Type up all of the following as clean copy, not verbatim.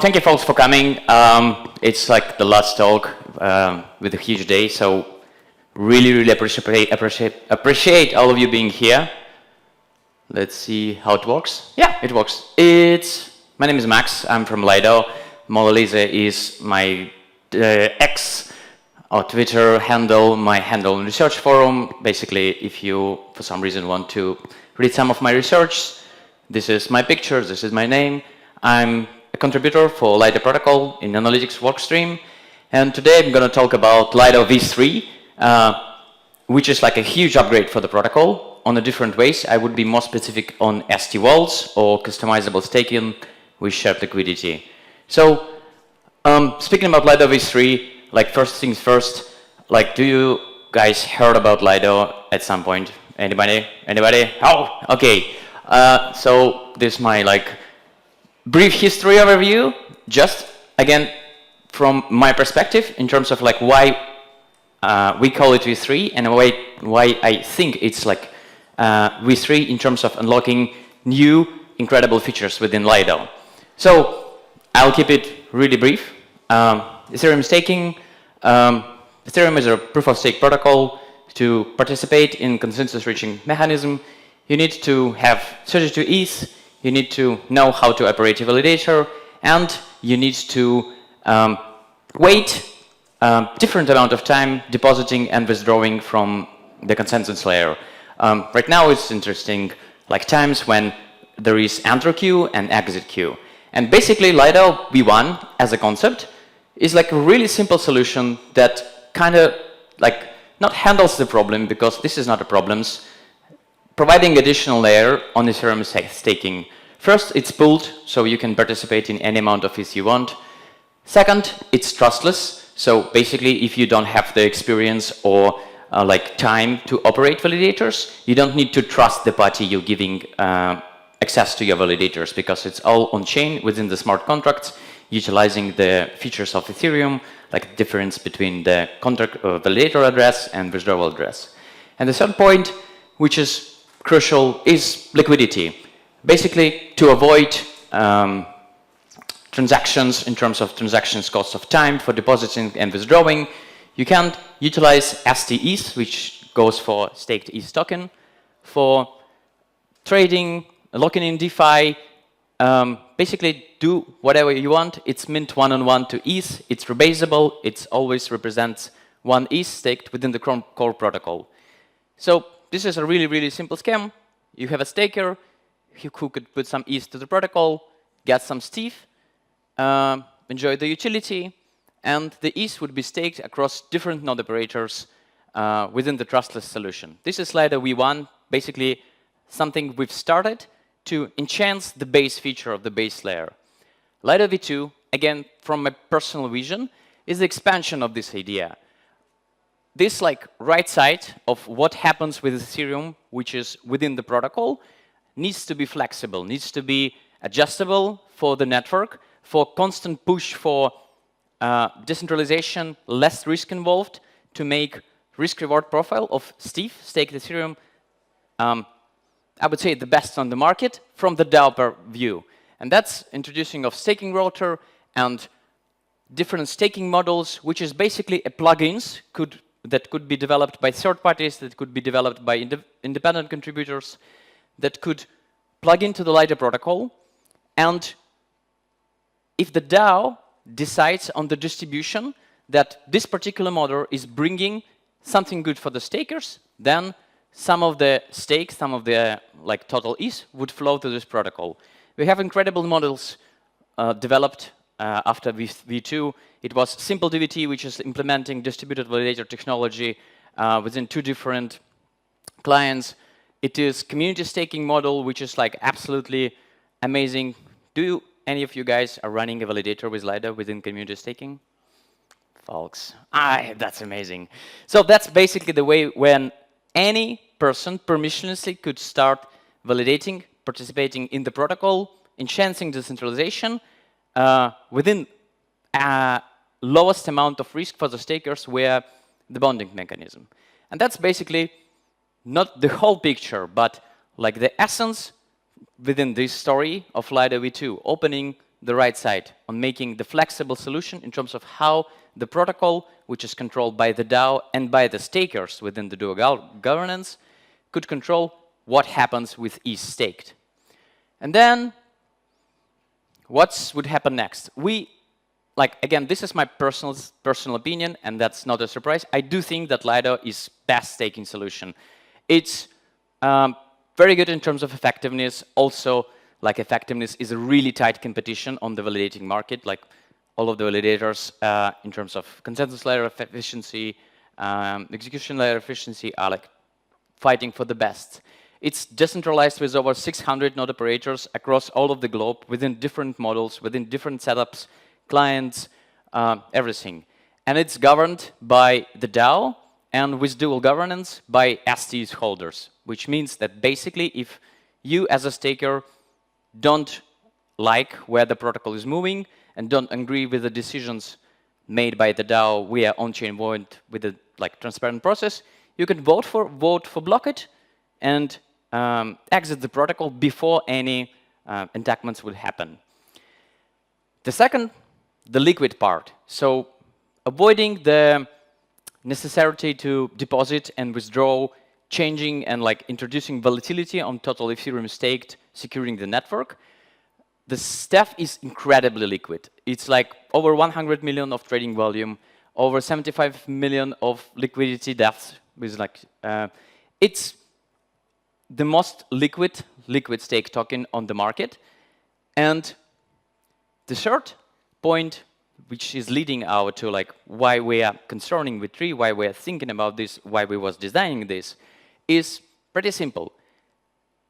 thank you folks for coming. It's like the last talk with a huge day, so really appreciate all of you being here. Let's see how it works. Yeah, it works. My name is Max. I'm from Lido. Eliza is my X or Twitter handle, my handle in research forum. Basically, if you, for some reason, want to read some of my research, this is my picture, this is my name. I'm a contributor for Lido protocol in analytics workstream. And today I'm going to talk about Lido V3, which is like a huge upgrade for the protocol on a different ways. I would be more specific on ST vaults or customizable staking with shared liquidity. So speaking about Lido V3, like first things first, like do you guys heard about Lido at some point? Anybody? Anybody? Oh, okay. So this is my like brief history overview, just again from my perspective in terms of like why we call it V3 and why I think it's like V3 in terms of unlocking new incredible features within Lido. So I'll keep it really brief. Ethereum staking. Ethereum is a proof-of-stake protocol. To participate in consensus-reaching mechanism, you need to have 32 ETH, you need to know how to operate a validator, and you need to wait different amount of time depositing and withdrawing from the consensus layer. Right now it's interesting, like times when there is enter queue and exit queue. And basically Lido V1 as a concept is like a really simple solution that kind of like not handles the problem, because this is not a problem, providing additional layer on Ethereum staking. First, it's pooled, so you can participate in any amount of ETH you want. Second, it's trustless, so basically if you don't have the experience or like time to operate validators, you don't need to trust the party you're giving access to your validators, because it's all on-chain within the smart contracts, utilizing the features of Ethereum, like the difference between the contract validator address and withdrawal address. And the third point, which is crucial, is liquidity. Basically, to avoid transactions in terms of transactions cost of time for depositing and withdrawing, you can utilize STETH, which goes for staked ETH token, for trading, locking in DeFi, basically do whatever you want. It's mint one-on-one to ETH, it's rebasable, it always represents one ETH staked within the core protocol. So this is a really simple scam. You have a staker who could put some ETH to the protocol, get some stETH, enjoy the utility, and the ETH would be staked across different node operators within the trustless solution. This is Lido V1, basically something we've started to enhance the base feature of the base layer. Lido V2, again, from my personal vision, is the expansion of this idea. This like right side of what happens with Ethereum, which is within the protocol, needs to be flexible, needs to be adjustable for the network, for constant push for decentralization, less risk involved, to make risk-reward profile of stETH, staked Ethereum, I would say the best on the market from the DAO view. And that's introducing of staking router and different staking models, which is basically a plugins that could be developed by third parties, that could be developed by independent contributors, that could plug into the Lido protocol. And if the DAO decides on the distribution that this particular model is bringing something good for the stakers, then some of the stakes, some of the like total ETH would flow to this protocol. We have incredible models developed after V2. It was Simple DVT, which is implementing distributed validator technology within 2 different clients. It is community staking model, which is like absolutely amazing. Any of you guys are running a validator with Lido within community staking? Folks, that's amazing. So that's basically the way when any person permissionlessly could start validating, participating in the protocol, enhancing decentralization within lowest amount of risk for the stakers where the bonding mechanism. And that's basically not the whole picture, but like the essence within this story of Lido V2, opening the right side, on making the flexible solution in terms of how the protocol, which is controlled by the DAO and by the stakers within the DAO governance, could control what happens with ETH staked. And then, what would happen next? Again, this is my personal opinion, and that's not a surprise. I do think that Lido is best staking solution. It's very good in terms of effectiveness. Also, effectiveness is a really tight competition on the validating market. Like all of the validators, in terms of consensus layer efficiency, execution layer efficiency, are fighting for the best. It's decentralized with over 600 node operators across all of the globe, within different models, within different setups, clients, everything. And it's governed by the DAO and with dual governance by STs holders, which means that basically if you as a staker don't like where the protocol is moving and don't agree with the decisions made by the DAO via on-chain vote with a transparent process, you can vote for block it and exit the protocol before any entanglements will happen. The second, the liquid part. So avoiding the necessity to deposit and withdraw, changing and introducing volatility on total Ethereum staked, securing the network. The stuff is incredibly liquid. It's over 100 million of trading volume, over 75 million of liquidity depth. With it's the most liquid stake token on the market. And the third point, which is leading out to why we are concerning with Tree, why we are thinking about this, why we was designing this, is pretty simple.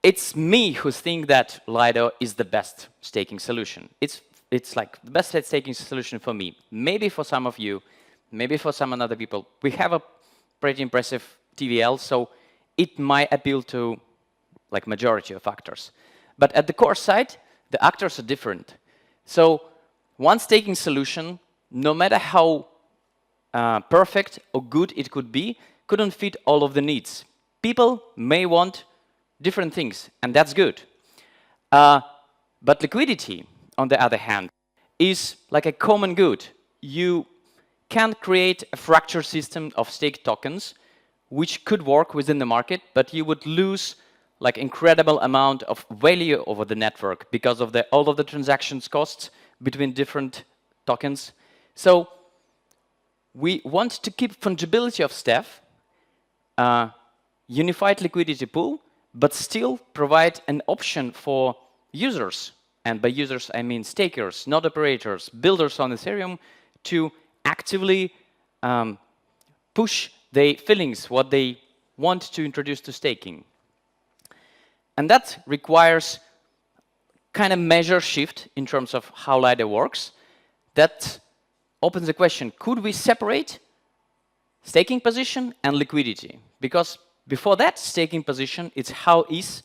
It's me who think that Lido is the best staking solution. It's the best staking solution for me. Maybe for some of you, maybe for some other people. We have a pretty impressive TVL, so it might appeal to majority of actors. But at the core side, the actors are different. So one staking solution, no matter how perfect or good it could be, couldn't fit all of the needs. People may want different things, and that's good. But liquidity, on the other hand, is like a common good. You can create a fractured system of stake tokens which could work within the market, but you would lose incredible amount of value over the network because of all of the transactions costs between different tokens. So we want to keep fungibility of stuff, unified liquidity pool, but still provide an option for users, and by users I mean stakers, node operators, builders on Ethereum, to actively push their feelings, what they want to introduce to staking. And that requires kind of measure shift in terms of how Lido works. That opens the question, could we separate staking position and liquidity? Because before that staking position, it's how ETH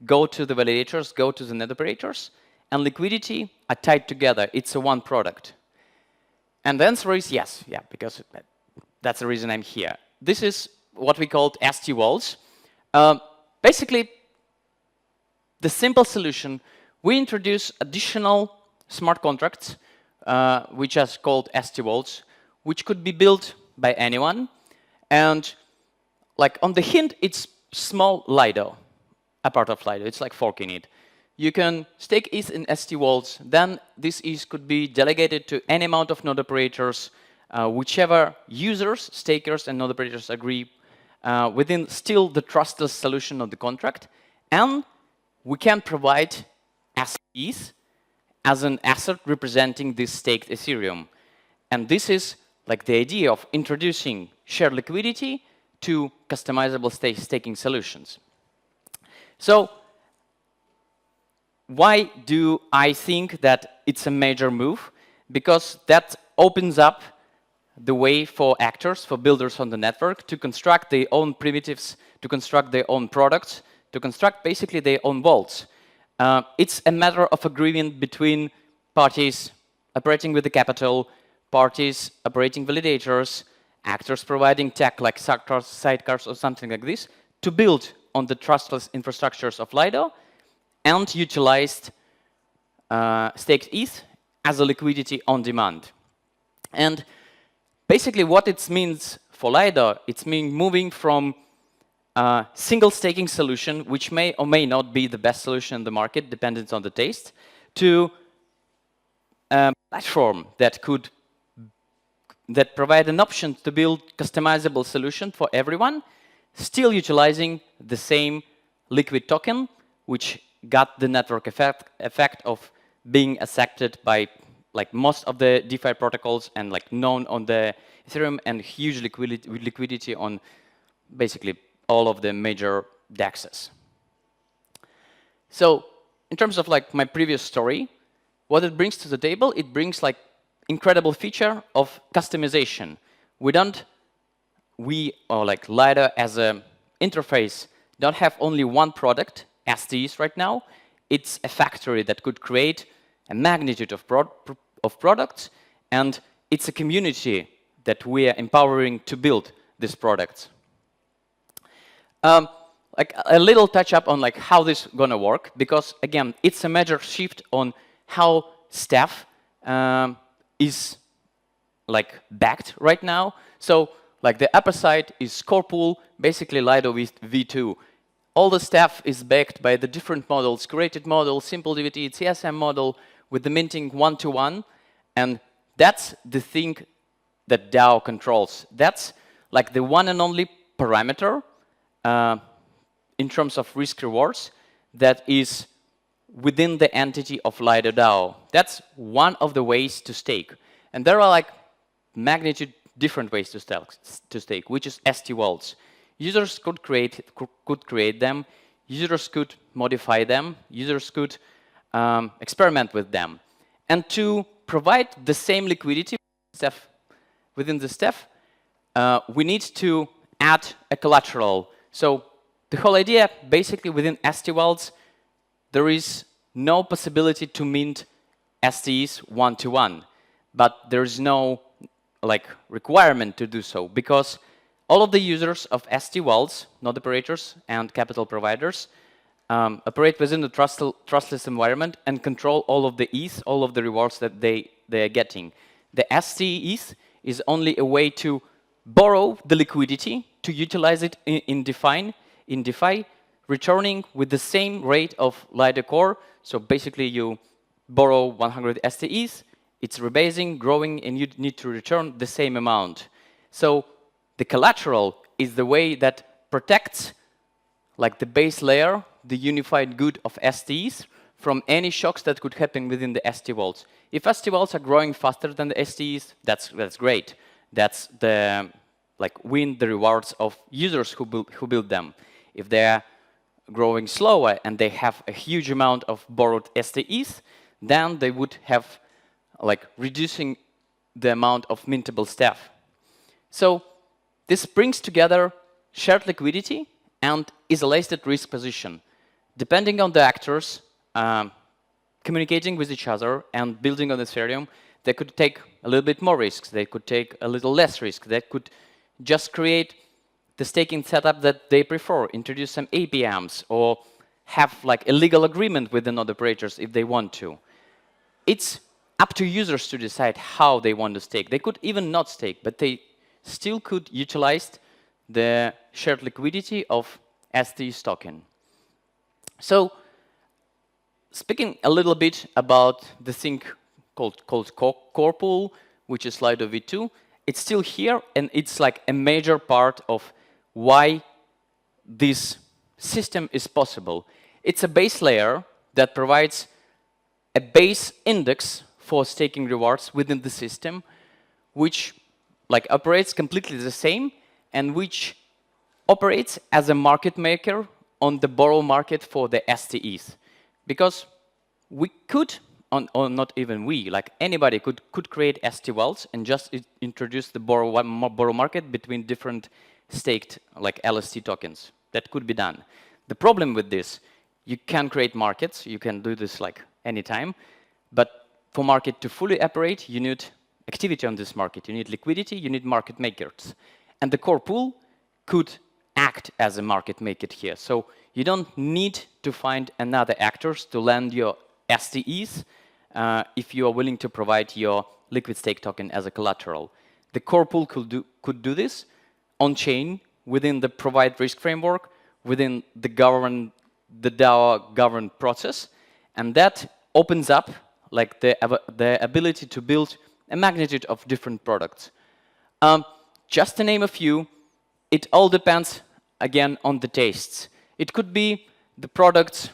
go to the validators, go to the node operators, and liquidity are tied together. It's a one product. And the answer is yes, because that's the reason I'm here. This is what we called ST walls. Basically, the simple solution, we introduce additional smart contracts, which are called ST walls, which could be built by anyone. And on the hint, it's small Lido, a part of Lido. It's forking it. You can stake ETH in ST walls. Then this ETH could be delegated to any amount of node operators, whichever users, stakers, and node operators agree within still the trustless solution of the contract. And we can provide ETH as an asset representing this staked Ethereum. And this is the idea of introducing shared liquidity to customizable staking solutions. So why do I think that it's a major move? Because that opens up the way for actors, for builders on the network, to construct their own primitives, to construct their own products, to construct basically their own vaults. It's a matter of agreement between parties operating with the capital, parties operating validators, actors providing tech like sidecars or something like this, to build on the trustless infrastructures of Lido and utilized staked ETH as a liquidity on demand. And basically what it means for Lido, it means moving from a single staking solution, which may or may not be the best solution in the market, depending on the taste, to a platform that provide an option to build customizable solution for everyone, still utilizing the same liquid token, which got the network effect of being accepted by like most of the DeFi protocols and like known on the Ethereum, and huge liquidity on basically all of the major DEXs. So in terms of like my previous story, what it brings to the table, it brings like incredible feature of customization. We or like Lido as an interface don't have only one product, STEs right now. It's a factory that could create a magnitude of products, and it's a community that we are empowering to build these products. Like a little touch up on like how this is gonna work, because again, it's a major shift on how staff is like backed right now. So like the upper side is core pool, basically Lido V3. All the staff is backed by the different models, curated model, simple DVT, CSM model, with the minting one-to-one, and that's the thing that DAO controls. That's like the one and only parameter in terms of risk rewards that is within the entity of Lido DAO. That's one of the ways to stake. And there are like magnitude different ways to stake, which is ST vaults. Users could create them, users could modify them, users could experiment with them. And to provide the same liquidity within the staff, we need to add a collateral. So the whole idea, basically within ST vaults, there is no possibility to mint STs one-to-one, but there is no like requirement to do so, because all of the users of ST vaults, node operators and capital providers, operate within the trustless environment and control all of the ETH, all of the rewards that they are getting. The ST ETH is only a way to borrow the liquidity, to utilize it in DeFi, returning with the same rate of Lido Core. So basically you borrow 100 ST ETH, it's rebasing, growing, and you need to return the same amount. So the collateral is the way that protects like the base layer, the unified good of STs, from any shocks that could happen within the ST vaults. If ST vaults are growing faster than the STs, that's great. That's the like win the rewards of users who build them. If they're growing slower and they have a huge amount of borrowed STEs, then they would have like reducing the amount of mintable staff. So this brings together shared liquidity and isolated risk position. Depending on the actors communicating with each other and building on Ethereum, they could take a little bit more risks, they could take a little less risk, they could just create the staking setup that they prefer, introduce some APMs, or have like a legal agreement with the node operators if they want to. It's up to users to decide how they want to stake. They could even not stake, but they still could utilize the shared liquidity of ST's token. So, speaking a little bit about the thing called core pool, which is Lido V2, it's still here, and it's like a major part of why this system is possible. It's a base layer that provides a base index for staking rewards within the system, which like operates completely the same, and which operates as a market maker on the borrow market for the STEs. Because we could, or not even we, like anybody could create ST vaults and just introduce the borrow market between different staked like LST tokens. That could be done. The problem with this, you can create markets, you can do this like anytime, but for market to fully operate, you need activity on this market, you need liquidity, you need market makers. And the core pool could act as a market maker here. So you don't need to find another actors to lend your STEs if you are willing to provide your liquid stake token as a collateral. The core pool could do this on-chain within the provide risk framework, within the DAO governed process, and that opens up like the ability to build a magnitude of different products. Just to name a few, it all depends, again, on the tastes. It could be the products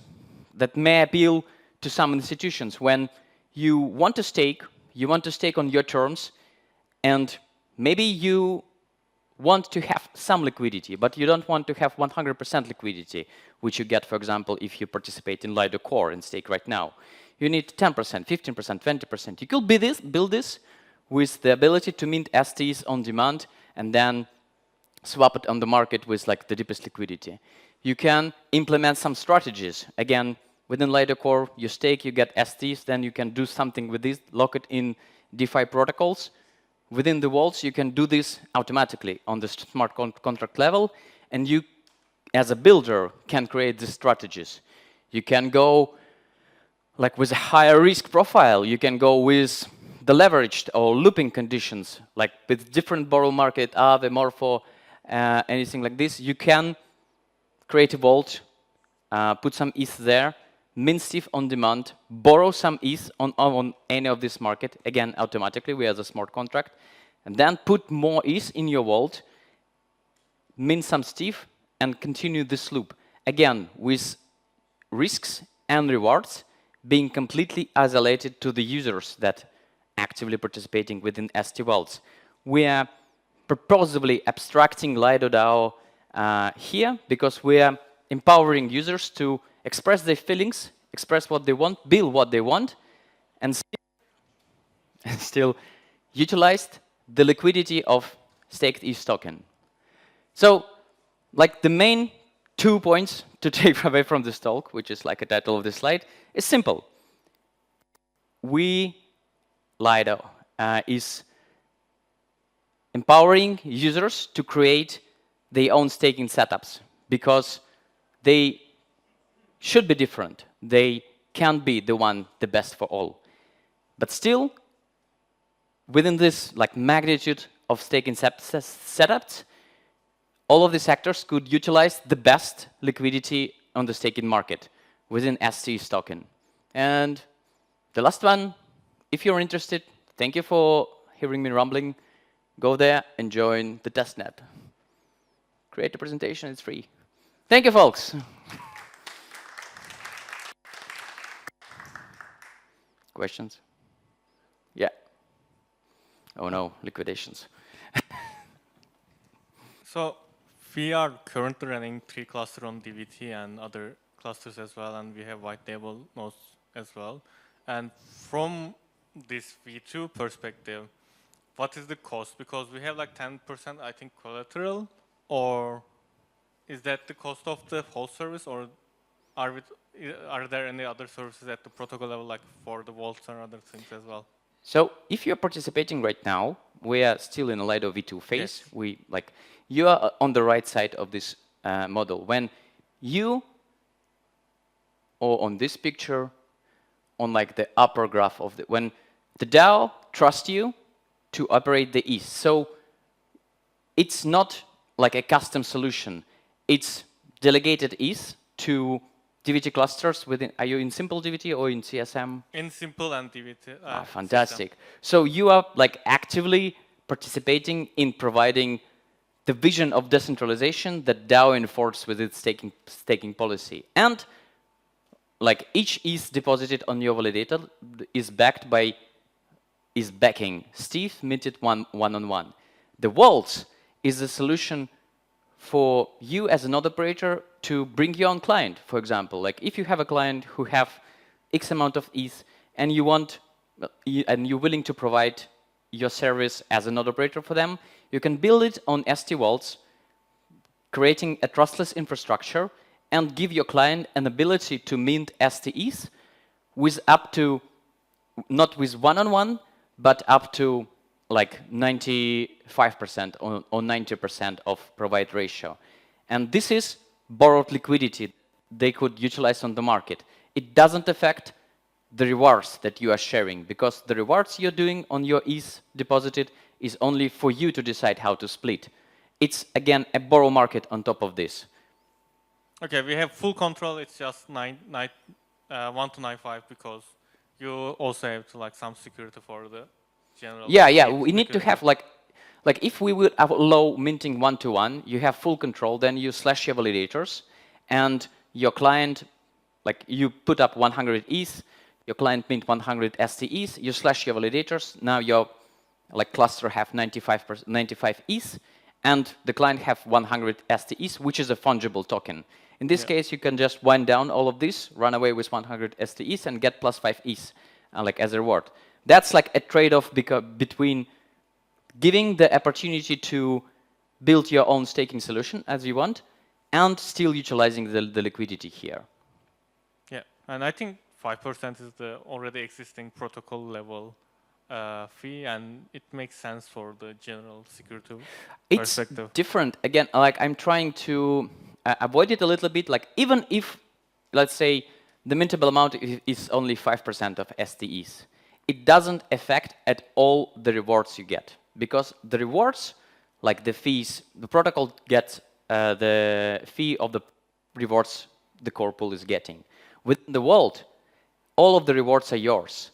that may appeal to some institutions. When you want to stake on your terms, and maybe you want to have some liquidity, but you don't want to have 100% liquidity, which you get, for example, if you participate in Lido Core and stake right now. You need 10%, 15%, 20%. You could build this with the ability to mint STs on demand and then swap it on the market with like the deepest liquidity. You can implement some strategies. Again, within Lido Core, you stake, you get STs, then you can do something with this, lock it in DeFi protocols. Within the vaults, you can do this automatically on the smart contract level, and you, as a builder, can create these strategies. You can go like with a higher risk profile. You can go with the leveraged or looping conditions, like with different borrow market, Aave, Morpho, anything like this. You can create a vault, put some ETH there, mint Steve on demand, borrow some ETH on any of this market, again, automatically, we have a smart contract, and then put more ETH in your vault, mint some Steve, and continue this loop. Again, with risks and rewards being completely isolated to the users that actively participating within ST vaults. We are purposefully abstracting Lido DAO here because we are empowering users to express their feelings, express what they want, build what they want, and still utilize the liquidity of staked ETH token. So, like the main 2 points to take away from this talk, which is like a title of this slide, is simple. Lido is empowering users to create their own staking setups because they should be different. They can't be the best for all. But still, within this like magnitude of staking setups, all of these actors could utilize the best liquidity on the staking market within ST's token. And the last one, if you're interested, thank you for hearing me rambling. Go there and join the testnet. Create a presentation, it's free. Thank you, folks. Questions? Yeah. Oh no, liquidations. So we are currently running 3 clusters on DVT and other clusters as well, and we have white label nodes as well. And from this V2 perspective, what is the cost? Because we have like 10%, I think, collateral, or is that the cost of the whole service, or are there any other services at the protocol level, like for the vaults or other things as well? So if you're participating right now, we are still in a Lido V2 phase. Yes. You are on the right side of this model. When you, or on this picture, on like the upper graph of when the DAO trusts you to operate the ETH. So it's not like a custom solution. It's delegated ETH to DVT clusters within. Are you in simple DVT or in CSM? In simple and DVT. Fantastic. System. So you are like actively participating in providing the vision of decentralization that DAO enforces with its staking policy. And like each ETH deposited on your validator is backing Steve minted one-on-one. The vaults is a solution for you as a node operator to bring your own client, for example. Like if you have a client who have X amount of ETH and you're willing to provide your service as a node operator for them, you can build it on ST vaults, creating a trustless infrastructure and give your client an ability to mint ST ETH with up to, not with one-on-one, but up to like 95% or 90% of provide ratio. And this is borrowed liquidity they could utilize on the market. It doesn't affect the rewards that you are sharing, because the rewards you're doing on your ETH deposited is only for you to decide how to split. It's, again, a borrow market on top of this. Okay, we have full control. It's just 1 to 95 because you also have to like some security for the general. Yeah, we need to have like if we would allow minting 1-to-1, you have full control, then you slash your validators, and your client, like you put up 100 ETH, your client mint 100 STEs, you slash your validators, now your like cluster have 95 ETH, and the client have 100 STEs, which is a fungible token. In this case, you can just wind down all of this, run away with 100 STEs, and get +5 ETH like as a reward. That's like a trade-off between giving the opportunity to build your own staking solution as you want, and still utilizing the liquidity here. Yeah, and I think 5% is the already existing protocol level fee, and it makes sense for the general security perspective. It's different. Again, like I'm trying to avoid it a little bit. Like even if, let's say, the mintable amount is only 5% of STEs, it doesn't affect at all the rewards you get. Because the rewards, like the fees, the protocol gets the fee of the rewards the core pool is getting. Within the world, all of the rewards are yours.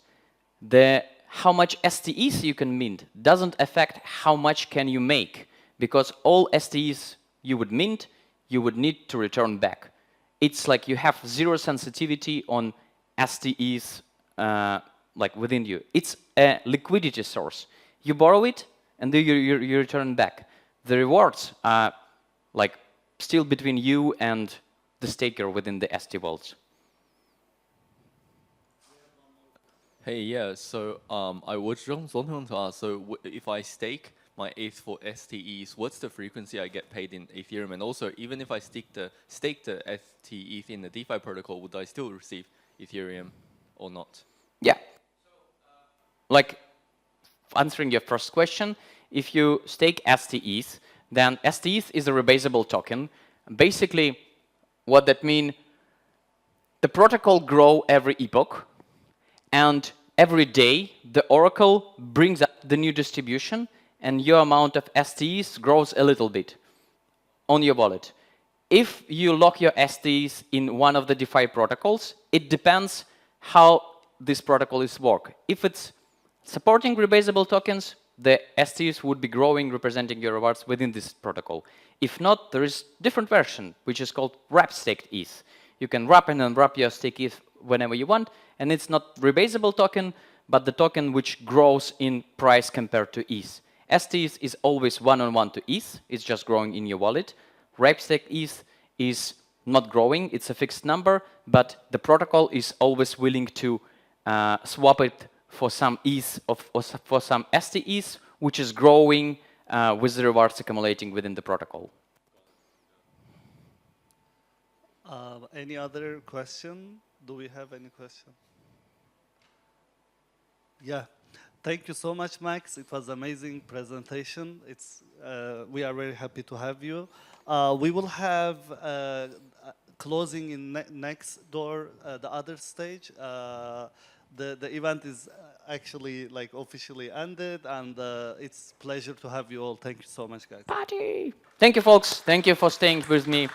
How much STEs you can mint doesn't affect how much can you make, because all STEs you would mint, you would need to return back. It's like you have zero sensitivity on STEs like within you. It's a liquidity source. You borrow it, and then you return back. The rewards are like still between you and the staker within the ST vaults. Hey, yeah, so I was just wanting to ask, so if I stake my ETH for STEs, what's the frequency I get paid in Ethereum? And also, even if I stake the STETH in the DeFi protocol, would I still receive Ethereum or not? Yeah. Like, answering your first question, if you stake STEs, then STEs is a rebasable token. Basically, what that means, the protocol grow every epoch, and every day the oracle brings up the new distribution, and your amount of STEs grows a little bit on your wallet. If you lock your STEs in one of the DeFi protocols, it depends how this protocol is work. If it's supporting rebasable tokens, the STEs would be growing, representing your rewards within this protocol. If not, there is different version, which is called wrap staked ETH. You can wrap and unwrap your stake ETH whenever you want, and it's not rebasable token, but the token which grows in price compared to ETH. STEs is always one-on-one to ETH, it's just growing in your wallet. Wrap staked ETH is not growing, it's a fixed number, but the protocol is always willing to swap it for some ETH or for some STEs, which is growing with the rewards accumulating within the protocol. Any other question? Do we have any question? Yeah. Thank you so much, Max. It was an amazing presentation. We are very happy to have you. We will have closing in next door, the other stage. The event is actually like officially ended, and it's a pleasure to have you all. Thank you so much, guys. Party! Thank you, folks. Thank you for staying with me.